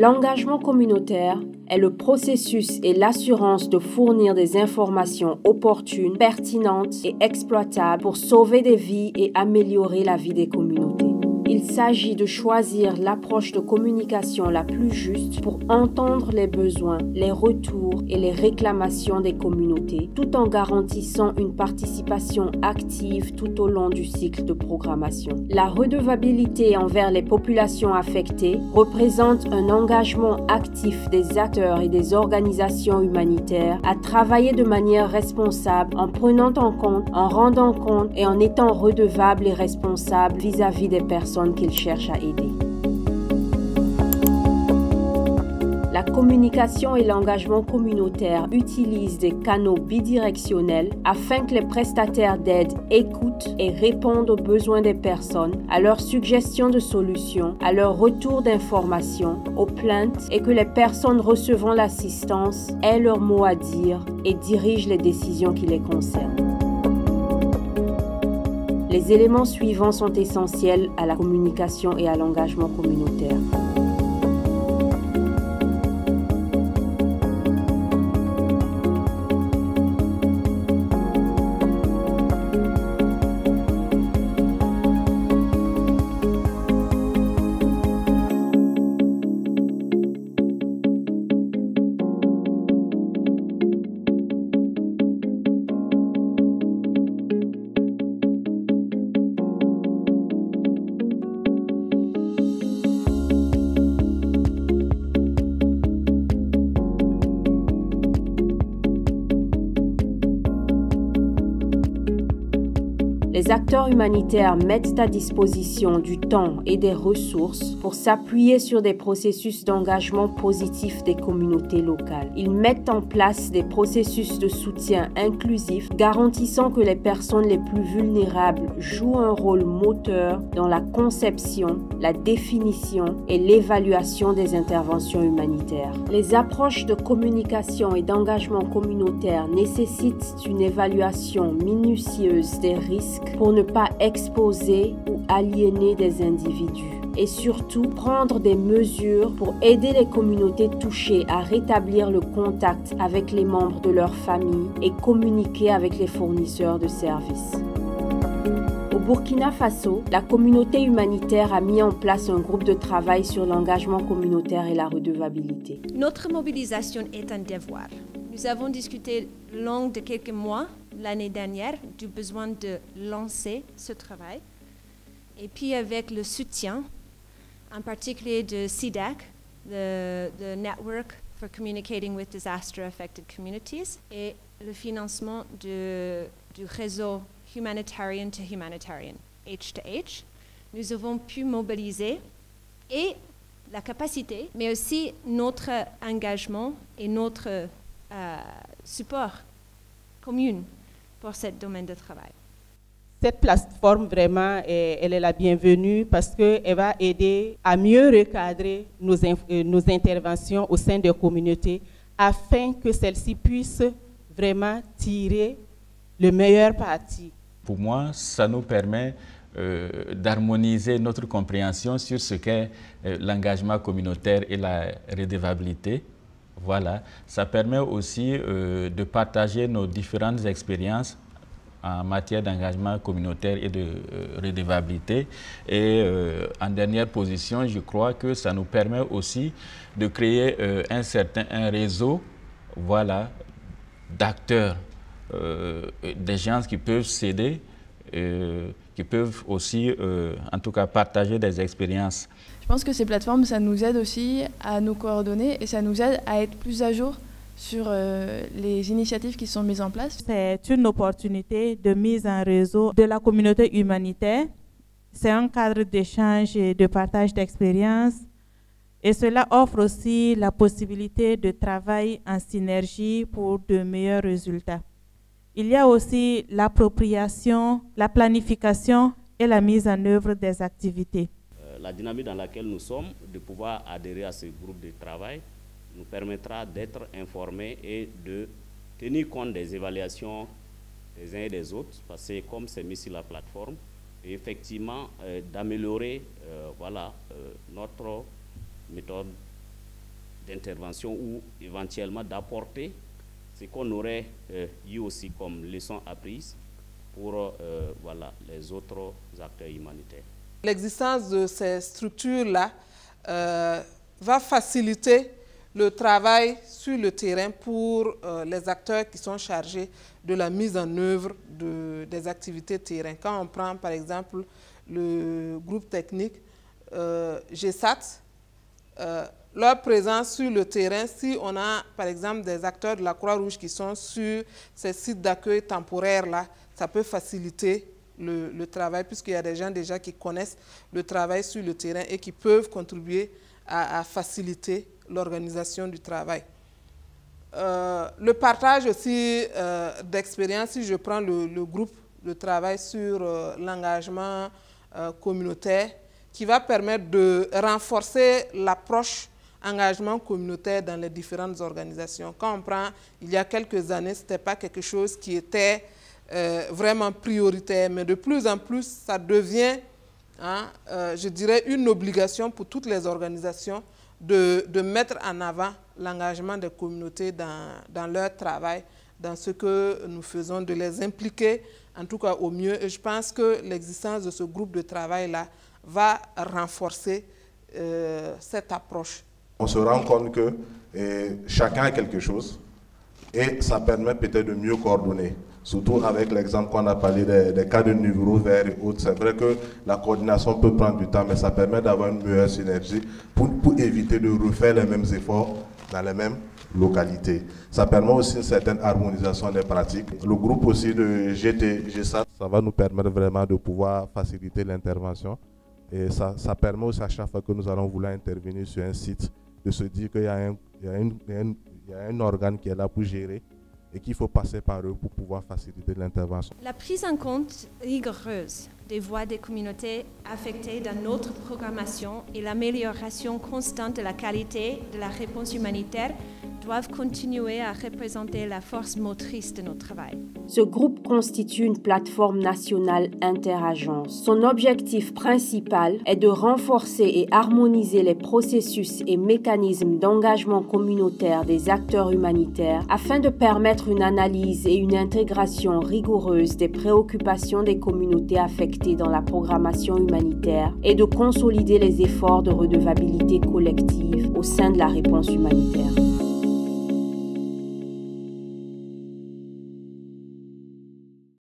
L'engagement communautaire est le processus et l'assurance de fournir des informations opportunes, pertinentes et exploitables pour sauver des vies et améliorer la vie des communautés. Il s'agit de choisir l'approche de communication la plus juste pour entendre les besoins, les retours et les réclamations des communautés, tout en garantissant une participation active tout au long du cycle de programmation. La redevabilité envers les populations affectées représente un engagement actif des acteurs et des organisations humanitaires à travailler de manière responsable en prenant en compte, en rendant compte et en étant redevables et responsables vis-à-vis des personnes qu'ils cherchent à aider. La communication et l'engagement communautaire utilisent des canaux bidirectionnels afin que les prestataires d'aide écoutent et répondent aux besoins des personnes, à leurs suggestions de solutions, à leurs retours d'informations, aux plaintes et que les personnes recevant l'assistance aient leur mot à dire et dirigent les décisions qui les concernent. Les éléments suivants sont essentiels à la communication et à l'engagement communautaire. Les acteurs humanitaires mettent à disposition du temps et des ressources pour s'appuyer sur des processus d'engagement positif des communautés locales. Ils mettent en place des processus de soutien inclusif, garantissant que les personnes les plus vulnérables jouent un rôle moteur dans la conception, la définition et l'évaluation des interventions humanitaires. Les approches de communication et d'engagement communautaire nécessitent une évaluation minutieuse des risques pour ne pas exposer ou aliéner des individus et surtout prendre des mesures pour aider les communautés touchées à rétablir le contact avec les membres de leur famille et communiquer avec les fournisseurs de services. Au Burkina Faso, la communauté humanitaire a mis en place un groupe de travail sur l'engagement communautaire et la redevabilité. Notre mobilisation est un devoir. Nous avons discuté long de quelques mois l'année dernière du besoin de lancer ce travail. Et puis avec le soutien, en particulier de CIDAC, the Network for Communicating with Disaster Affected Communities, et le financement du réseau Humanitarian to Humanitarian, H2H, nous avons pu mobiliser et la capacité, mais aussi notre engagement et notre support commun pour ce domaine de travail. Cette plateforme, vraiment, elle est la bienvenue parce qu'elle va aider à mieux recadrer nos interventions au sein des communautés afin que celles-ci puissent vraiment tirer le meilleur parti. Pour moi, ça nous permet d'harmoniser notre compréhension sur ce qu'est l'engagement communautaire et la redevabilité. Voilà, ça permet aussi de partager nos différentes expériences en matière d'engagement communautaire et de redevabilité. Et en dernière position, je crois que ça nous permet aussi de créer un réseau, voilà, d'acteurs, des gens qui peuvent s'aider, qui peuvent aussi, en tout cas, partager des expériences. Je pense que ces plateformes, ça nous aide aussi à nous coordonner et ça nous aide à être plus à jour sur les initiatives qui sont mises en place. C'est une opportunité de mise en réseau de la communauté humanitaire. C'est un cadre d'échange et de partage d'expériences. Et cela offre aussi la possibilité de travail en synergie pour de meilleurs résultats. Il y a aussi l'appropriation, la planification et la mise en œuvre des activités. La dynamique dans laquelle nous sommes, de pouvoir adhérer à ce groupe de travail, nous permettra d'être informés et de tenir compte des évaluations des uns et des autres, parce que comme c'est mis sur la plateforme, et effectivement d'améliorer voilà, notre méthode d'intervention ou éventuellement d'apporter ce qu'on aurait eu aussi comme leçon apprise pour voilà, les autres acteurs humanitaires. L'existence de ces structures-là va faciliter le travail sur le terrain pour les acteurs qui sont chargés de la mise en œuvre des activités terrain. Quand on prend par exemple le groupe technique GESAT, leur présence sur le terrain, si on a par exemple des acteurs de la Croix-Rouge qui sont sur ces sites d'accueil temporaires-là, ça peut faciliter le travail puisqu'il y a des gens déjà qui connaissent le travail sur le terrain et qui peuvent contribuer à faciliter l'organisation du travail. Le partage aussi d'expérience, si je prends le groupe de travail sur l'engagement communautaire, qui va permettre de renforcer l'approche engagement communautaire dans les différentes organisations. Quand on prend, il y a quelques années, ce n'était pas quelque chose qui était vraiment prioritaire, mais de plus en plus, ça devient, je dirais, une obligation pour toutes les organisations de mettre en avant l'engagement des communautés dans leur travail, dans ce que nous faisons, de les impliquer, en tout cas au mieux. Et je pense que l'existence de ce groupe de travail-là va renforcer cette approche. On se rend compte que chacun a quelque chose et ça permet peut-être de mieux coordonner. Surtout avec l'exemple qu'on a parlé des cas de niveau vert et autres. C'est vrai que la coordination peut prendre du temps, mais ça permet d'avoir une meilleure synergie pour éviter de refaire les mêmes efforts dans les mêmes localités. Ça permet aussi une certaine harmonisation des pratiques. Le groupe aussi de GESAT, ça va nous permettre vraiment de pouvoir faciliter l'intervention. Et ça permet aussi à chaque fois que nous allons vouloir intervenir sur un site, de se dire qu'il y a un organe qui est là pour gérer et qu'il faut passer par eux pour pouvoir faciliter l'intervention. La prise en compte rigoureuse des voix des communautés affectées dans notre programmation et l'amélioration constante de la qualité de la réponse humanitaire doivent continuer à représenter la force motrice de notre travail. Ce groupe constitue une plateforme nationale interagence. Son objectif principal est de renforcer et harmoniser les processus et mécanismes d'engagement communautaire des acteurs humanitaires afin de permettre une analyse et une intégration rigoureuse des préoccupations des communautés affectées dans la programmation humanitaire et de consolider les efforts de redevabilité collective au sein de la réponse humanitaire.